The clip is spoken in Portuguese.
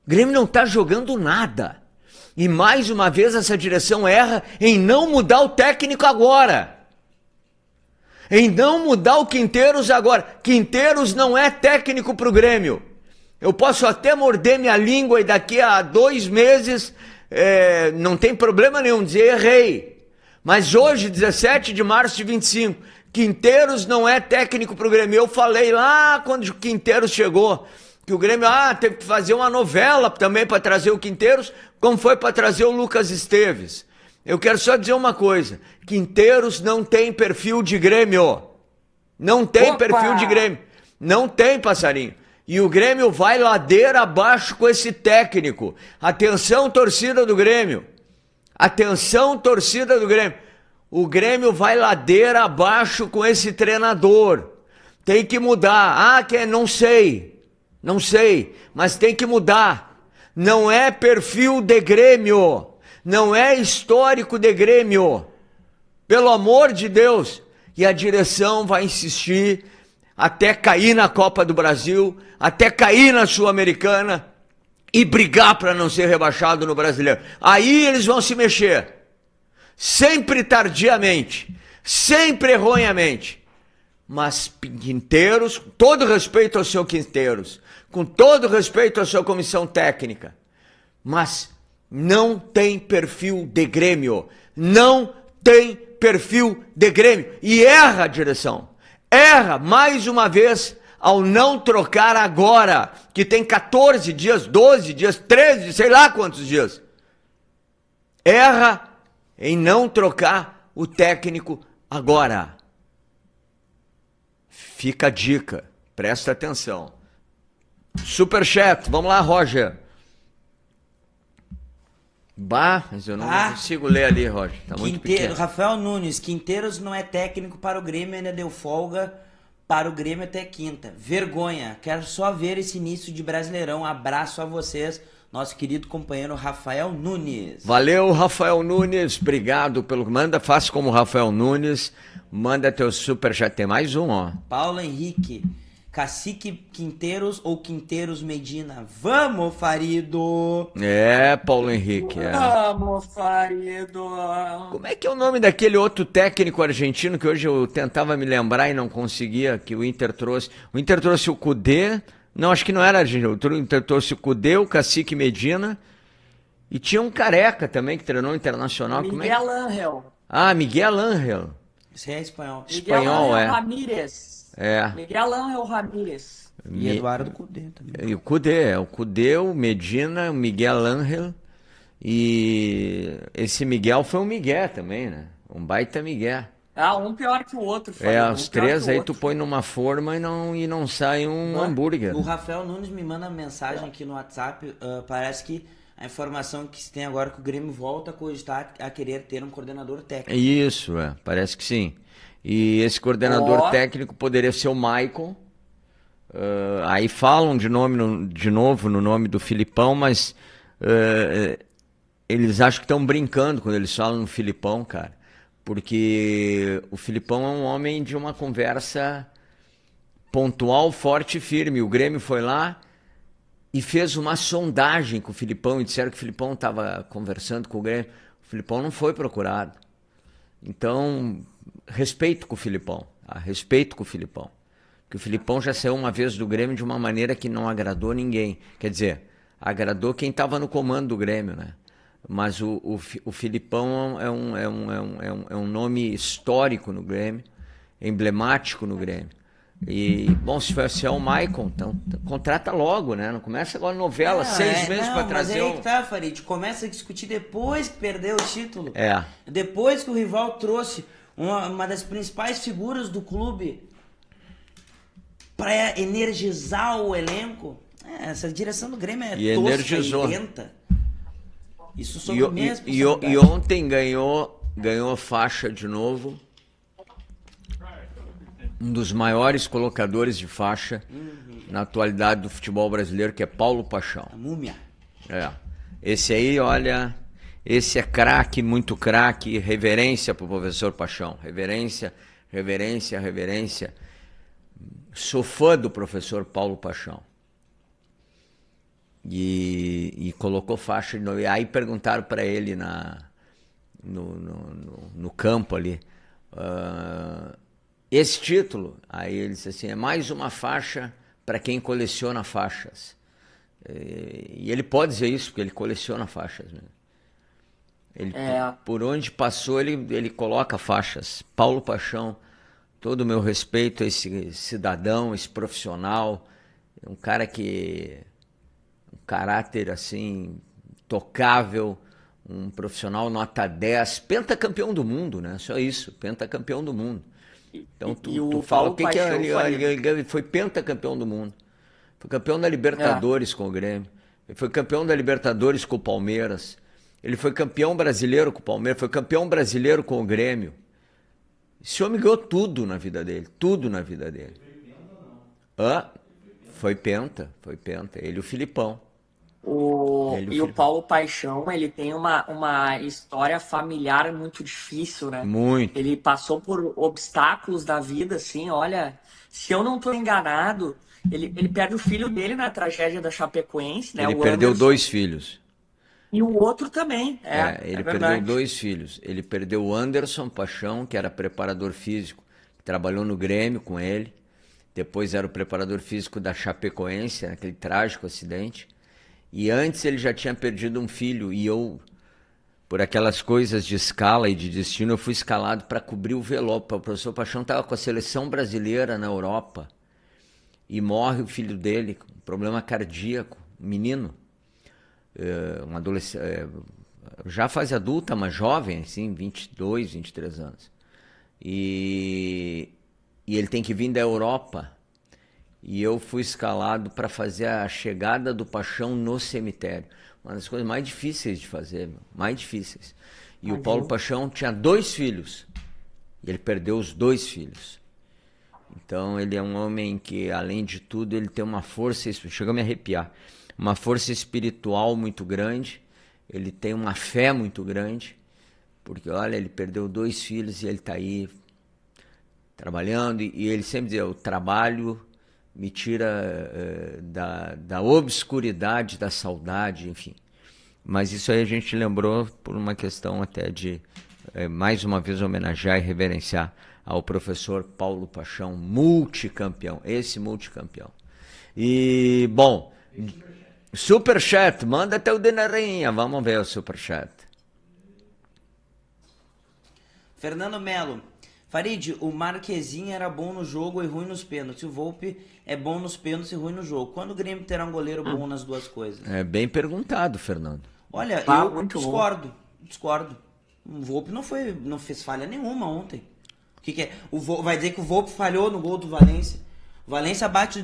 O Grêmio não está jogando nada. E mais uma vez essa direção erra em não mudar o técnico agora. Em não mudar o Quinteiros agora. Quinteiros não é técnico para o Grêmio. Eu posso até morder minha língua e daqui a 2 meses não tem problema nenhum dizer errei. Mas hoje, 17 de março de 25, Quinteiros não é técnico para o Grêmio. Eu falei lá quando o Quinteiros chegou que o Grêmio teve que fazer uma novela também para trazer o Quinteiros, como foi para trazer o Lucas Esteves. Eu quero só dizer uma coisa, Quinteiros não tem perfil de Grêmio. Não tem perfil de Grêmio. Não tem, passarinho. E o Grêmio vai ladeira abaixo com esse técnico. Atenção, torcida do Grêmio. Atenção, torcida do Grêmio. O Grêmio vai ladeira abaixo com esse treinador. Tem que mudar. Não sei. Não sei. Mas tem que mudar. Não é perfil de Grêmio. Não é histórico de Grêmio. Pelo amor de Deus. E a direção vai insistir até cair na Copa do Brasil, até cair na Sul-Americana e brigar para não ser rebaixado no Brasileiro. Aí eles vão se mexer. Sempre tardiamente, sempre erroneamente. Mas Quinteiros, com todo respeito ao seu Quinteiros, com todo respeito à sua comissão técnica, mas não tem perfil de Grêmio. Não tem perfil de Grêmio. E erra a direção. Erra mais uma vez ao não trocar agora, que tem 14 dias, 12 dias, 13, sei lá quantos dias. Erra em não trocar o técnico agora. Fica a dica, presta atenção. Superchat, vamos lá, Roger. Mas eu não consigo ler ali, Roger. Tá muito pequeno. Rafael Nunes, Quinteiros não é técnico para o Grêmio, ainda deu folga para o Grêmio até quinta. Vergonha, quero só ver esse início de Brasileirão. Abraço a vocês, nosso querido companheiro Rafael Nunes. Valeu, Rafael Nunes, obrigado pelo... Faça como Rafael Nunes, manda teu superchat. Tem mais um, ó. Paulo Henrique, Cacique Quinteiros ou Quinteiros Medina? Vamos, Farido! Paulo Henrique. Vamos, Farido! Como é que é o nome daquele outro técnico argentino que hoje eu tentava me lembrar e não conseguia, que o Inter trouxe? O Inter trouxe o Kudê, não, acho que não era argentino, o Inter trouxe o Kudê, o Cacique Medina, e tinha um careca também que treinou Internacional. Miguel Ángel. Miguel Ángel. Isso é espanhol. Espanhol, Ramírez. Miguel Ángel Ramírez. E Eduardo Cudê também. E o Cudê, o Medina, o Miguel Ángel. E esse Miguel foi um Miguel também, né? Um baita Miguel. Um pior que o outro. Os três aí tu põe numa forma e não sai um hambúrguer. O Rafael Nunes me manda mensagem aqui no WhatsApp. Parece que a informação que se tem agora é que o Grêmio volta a cogitar a querer ter um coordenador técnico. Isso, parece que sim. E esse coordenador técnico poderia ser o Maicon. Aí falam de novo no nome do Filipão, mas eles acham que estão brincando quando eles falam no Filipão, cara. Porque o Filipão é um homem de uma conversa pontual, forte e firme. O Grêmio foi lá e fez uma sondagem com o Filipão e disseram que o Filipão estava conversando com o Grêmio. O Filipão não foi procurado. Então, respeito com o Filipão. Respeito com o Filipão. Porque o Filipão já saiu uma vez do Grêmio de uma maneira que não agradou ninguém. Quer dizer, agradou quem estava no comando do Grêmio, né? Mas o Filipão é um nome histórico no Grêmio, emblemático no Grêmio. E, bom, se é o Maicon, então contrata logo, né? Não começa agora novela, 6 meses para trazer. Mas aí que tá, Farid, começa a discutir depois que perdeu o título. É. Depois que o rival trouxe uma das principais figuras do clube para energizar o elenco. Essa direção do Grêmio é tosca energizou. E lenta. Isso sobre mesmo. E ontem ganhou faixa de novo. Um dos maiores colocadores de faixa na atualidade do futebol brasileiro, que é Paulo Paixão. A múmia. Esse aí, olha, esse é craque, muito craque, reverência pro professor Paixão. Reverência, reverência, reverência. Sou fã do professor Paulo Paixão. E colocou faixa de novo. E aí perguntaram para ele no campo ali, esse título, aí ele disse assim, é mais uma faixa para quem coleciona faixas. E ele pode dizer isso, porque ele coleciona faixas, né? Por onde passou, ele coloca faixas. Paulo Paixão, todo o meu respeito a esse cidadão, esse profissional, um cara um caráter assim, tocável, um profissional nota 10, pentacampeão do mundo, né? Só isso, pentacampeão do mundo. Então tu fala o que ele foi pentacampeão do mundo. Foi campeão da Libertadores com o Grêmio. Ele foi campeão da Libertadores com o Palmeiras. Ele foi campeão brasileiro com o Palmeiras. Foi campeão brasileiro com o Grêmio. Esse homem ganhou tudo na vida dele. Tudo na vida dele. Foi penta. Ele e o Filipão. O Paulo Paixão, ele tem uma história familiar muito difícil, né? Muito. Ele passou por obstáculos da vida, assim, olha, se eu não tô enganado, ele perde o filho dele na tragédia da Chapecoense, né? Ele perdeu 2 filhos. E o outro também, ele perdeu 2 filhos. Ele perdeu o Anderson Paixão, que era preparador físico, que trabalhou no Grêmio com ele. Depois era o preparador físico da Chapecoense, naquele trágico acidente. E antes ele já tinha perdido um filho, e eu, por aquelas coisas de escala e de destino, eu fui escalado para cobrir o velório. O professor Paixão estava com a seleção brasileira na Europa, e morre o filho dele, com problema cardíaco, um menino, um adolescente, já fase adulta, mas jovem, assim, 22, 23 anos. E ele tem que vir da Europa. E eu fui escalado para fazer a chegada do Paixão no cemitério. Uma das coisas mais difíceis de fazer, mais difíceis. E o Paulo Paixão tinha 2 filhos. E ele perdeu os 2 filhos. Então ele é um homem que, além de tudo, ele tem uma força, chega a me arrepiar, uma força espiritual muito grande. Ele tem uma fé muito grande. Porque, olha, ele perdeu 2 filhos e ele está aí trabalhando. E ele sempre dizia, o trabalho me tira da obscuridade, da saudade, enfim. Mas isso aí a gente lembrou por uma questão até de, mais uma vez, homenagear e reverenciar ao professor Paulo Paixão, multicampeão, esse multicampeão. E, bom, superchat, manda até o dinheirinho, vamos ver o superchat. Fernando Melo. Farid, o Marquezinho era bom no jogo e ruim nos pênaltis. O Volpe é bom nos pênaltis e ruim no jogo. Quando o Grêmio terá um goleiro bom nas duas coisas? É bem perguntado, Fernando. Olha, eu discordo. O Volpe não fez falha nenhuma ontem. O que é? Vai dizer que o Volpe falhou no gol do Valência. O Valência bate